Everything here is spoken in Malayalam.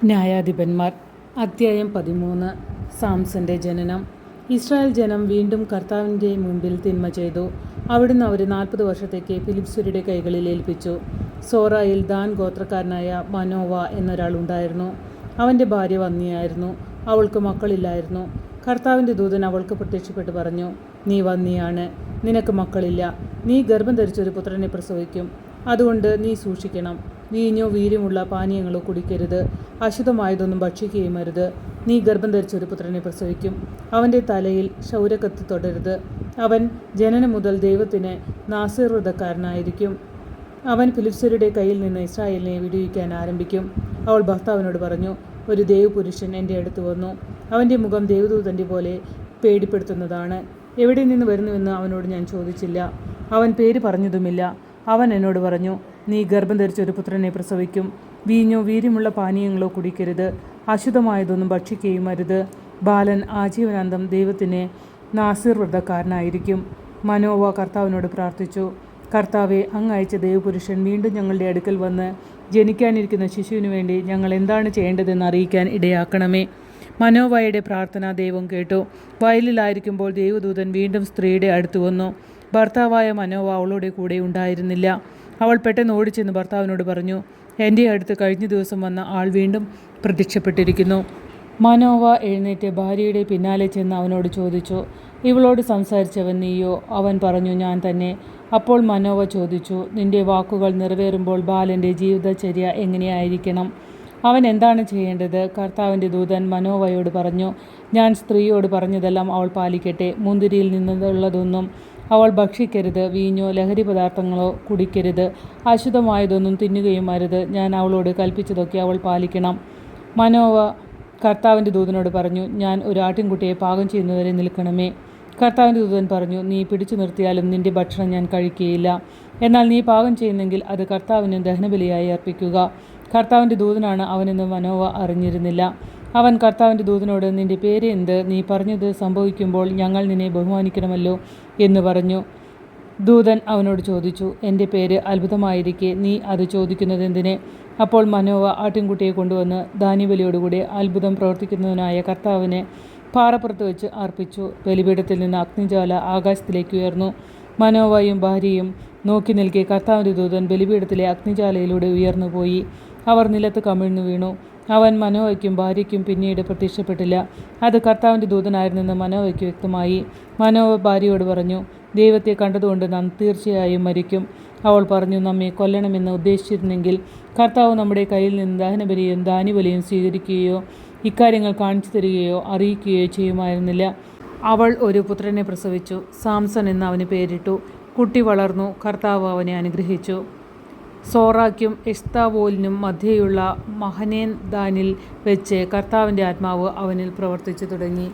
ന്യായാധിപന്മാർ അദ്ധ്യായം 13. സാംസന്റെ ജനനം. ഇസ്രായേൽ ജനം വീണ്ടും കർത്താവിൻ്റെ മുൻപിൽ തിന്മ ചെയ്തു. അവിടുന്ന് അവരെ 40 വർഷത്തേക്ക് ഫിലിസ്ത്യരുടെ കൈകളിൽ ഏൽപ്പിച്ചു. സോറായിൽ ദാൻ ഗോത്രക്കാരനായ മനോവ എന്നൊരാൾ ഉണ്ടായിരുന്നു. അവൻ്റെ ഭാര്യ വന്ധ്യയായിരുന്നു. അവൾക്ക് മക്കളില്ലായിരുന്നു. കർത്താവിൻ്റെ ദൂതൻ അവൾക്ക് പ്രത്യക്ഷപ്പെട്ട് പറഞ്ഞു, നീ വന്ധ്യയാണ്, നിനക്ക് മക്കളില്ല. നീ ഗർഭം ധരിച്ചൊരു പുത്രനെ പ്രസവിക്കും. അതുകൊണ്ട് നീ സൂക്ഷിക്കണം. വീഞ്ഞോ വീര്യമുള്ള പാനീയങ്ങളോ കുടിക്കരുത്. അശുദ്ധമായതൊന്നും ഭക്ഷിക്കുകയും അരുത്. നീ ഗർഭം ധരിച്ചൊരു പുത്രനെ പ്രസവിക്കും. അവൻ്റെ തലയിൽ ക്ഷൗരക്കത്തി തൊടരുത്. അവൻ ജനനം മുതൽ ദൈവത്തിന് നാസീർവ്രതക്കാരനായിരിക്കും. അവൻ ഫിലിസ്ത്യരുടെ കയ്യിൽ നിന്ന് ഇസ്രായേലിനെ വിടുവിക്കാൻ ആരംഭിക്കും. അവൾ ഭർത്താവിനോട് പറഞ്ഞു, ഒരു ദേവപുരുഷൻ എൻ്റെ അടുത്ത് വന്നു. അവൻ്റെ മുഖം ദേവദൂതൻ്റെ പോലെ പേടിപ്പെടുത്തുന്നതാണ്. എവിടെ നിന്ന് വരുന്നുവെന്ന് അവനോട് ഞാൻ ചോദിച്ചില്ല. അവൻ പേര് പറഞ്ഞതുമില്ല. അവൻ എന്നോട് പറഞ്ഞു, നീ ഗർഭം ധരിച്ചൊരു പുത്രനെ പ്രസവിക്കും. വീഞ്ഞോ വീര്യമുള്ള പാനീയങ്ങളോ കുടിക്കരുത്. അശുദ്ധമായതൊന്നും ഭക്ഷിക്കുകയും അരുത്. ബാലൻ ആജീവനാന്തം ദൈവത്തിന് നാസീർവ്രതക്കാരനായിരിക്കും. മനോവ കർത്താവിനോട് പ്രാർത്ഥിച്ചു, കർത്താവെ, അങ്ങ് അയച്ച ദേവപുരുഷൻ വീണ്ടും ഞങ്ങളുടെ അടുക്കൽ വന്ന് ജനിക്കാനിരിക്കുന്ന ശിശുവിനു വേണ്ടി ഞങ്ങൾ എന്താണ് ചെയ്യേണ്ടതെന്ന് അറിയിക്കാൻ ഇടയാക്കണമേ. മനോവയുടെ പ്രാർത്ഥന ദൈവം കേട്ടു. വയലിലായിരിക്കുമ്പോൾ ദൈവദൂതൻ വീണ്ടും സ്ത്രീയുടെ അടുത്ത് വന്നു. ഭർത്താവായ മനോവ അവളുടെ കൂടെ ഉണ്ടായിരുന്നില്ല. അവൾ പെട്ടെന്ന് ഓടിച്ചെന്ന് ഭർത്താവിനോട് പറഞ്ഞു, എൻ്റെ അടുത്ത് കഴിഞ്ഞ ദിവസം വന്ന ആൾ വീണ്ടും പ്രത്യക്ഷപ്പെട്ടിരിക്കുന്നു. മനോവ എഴുന്നേറ്റ് ഭാര്യയുടെ പിന്നാലെ ചെന്ന് അവനോട് ചോദിച്ചു, ഇവളോട് സംസാരിച്ചവൻ നീയോ? അവൻ പറഞ്ഞു, ഞാൻ തന്നെ. അപ്പോൾ മനോവ ചോദിച്ചു, നിന്റെ വാക്കുകൾ നിറവേറുമ്പോൾ ബാലൻ്റെ ജീവിതചര്യ എങ്ങനെയായിരിക്കണം? അവൻ എന്താണ് ചെയ്യേണ്ടത്? കർത്താവിൻ്റെ ദൂതൻ മനോവയോട് പറഞ്ഞു, ഞാൻ സ്ത്രീയോട് പറഞ്ഞതെല്ലാം അവൾ പാലിക്കട്ടെ. മുന്തിരിയിൽ നിന്നുള്ളതൊന്നും അവൾ ഭക്ഷിക്കരുത്. വീഞ്ഞോ ലഹരി പദാർത്ഥങ്ങളോ കുടിക്കരുത്. അശുദ്ധമായതൊന്നും തിന്നുകയും അരുത്. ഞാൻ അവളോട് കൽപ്പിച്ചതൊക്കെ അവൾ പാലിക്കണം. മനോവ കർത്താവിൻ്റെ ദൂതനോട് പറഞ്ഞു, ഞാൻ ഒരു ആട്ടിൻകുട്ടിയെ പാകം ചെയ്യുന്നവരെ നിൽക്കണമേ. കർത്താവിൻ്റെ ദൂതൻ പറഞ്ഞു, നീ പിടിച്ചു നിർത്തിയാലും നിന്റെ ഭക്ഷണം ഞാൻ കഴിക്കുകയില്ല. എന്നാൽ നീ പാകം ചെയ്യുന്നെങ്കിൽ അത് കർത്താവിന് ദഹനബലിയായി അർപ്പിക്കുക. കർത്താവിൻ്റെ ദൂതനാണ് അവനെന്ന് മനോവ അറിഞ്ഞിരുന്നില്ല. അവൻ കർത്താവിൻ്റെ ദൂതനോട്, നിന്റെ പേര് എന്ത്? നീ പറഞ്ഞത് സംഭവിക്കുമ്പോൾ ഞങ്ങൾ നിന്നെ ബഹുമാനിക്കണമല്ലോ എന്ന് പറഞ്ഞു. ദൂതൻ അവനോട് ചോദിച്ചു, എൻ്റെ പേര് അത്ഭുതമായിരിക്കെ നീ അത് ചോദിക്കുന്നത് എന്തിനെ? അപ്പോൾ മനോവ ആട്ടിൻകുട്ടിയെ കൊണ്ടുവന്ന് ധാന്യബലിയോടുകൂടി അത്ഭുതം പ്രവർത്തിക്കുന്നതിനായ കർത്താവിനെ പാറപ്പുറത്ത് വെച്ച് അർപ്പിച്ചു. ബലിപീഠത്തിൽ നിന്ന് അഗ്നിജ്വാല ആകാശത്തിലേക്ക് ഉയർന്നു. മനോവയും ഭാര്യയും നോക്കി നിൽക്കെ കർത്താവിൻ്റെ ദൂതൻ ബലിപീഠത്തിലെ അഗ്നിജ്വാലയിലൂടെ ഉയർന്നു പോയി. അവർ നിലത്ത് കമിഴ്ന്നു വീണു. അവൻ മനോവയ്ക്കും ഭാര്യയ്ക്കും പിന്നീട് പ്രത്യക്ഷപ്പെട്ടില്ല. അത് കർത്താവിൻ്റെ ദൂതനായിരുന്നെന്ന് മനോവയ്ക്ക് വ്യക്തമായി. മനോവ ഭാര്യയോട് പറഞ്ഞു, ദൈവത്തെ കണ്ടതുകൊണ്ട് നാം തീർച്ചയായും മരിക്കും. അവൾ പറഞ്ഞു, നമ്മെ കൊല്ലണമെന്ന് ഉദ്ദേശിച്ചിരുന്നെങ്കിൽ കർത്താവ് നമ്മുടെ കയ്യിൽ നിന്ന് ദഹനബലിയും ധാന്യബലിയും സ്വീകരിക്കുകയോ ഇക്കാര്യങ്ങൾ കാണിച്ചു തരികയോ അറിയിക്കുകയോ ചെയ്യുമായിരുന്നില്ല. അവൾ ഒരു പുത്രനെ പ്രസവിച്ചു. സാംസൺ എന്ന് അവന് പേരിട്ടു. കുട്ടി വളർന്നു. കർത്താവ് അവനെ അനുഗ്രഹിച്ചു. സോറായ്ക്കും എസ്താവോലിനും മധ്യേയുള്ള മഹനേദാനിൽ വെച്ച് കർത്താവിൻ്റെ ആത്മാവ് അവനിൽ പ്രവർത്തിച്ചു തുടങ്ങി.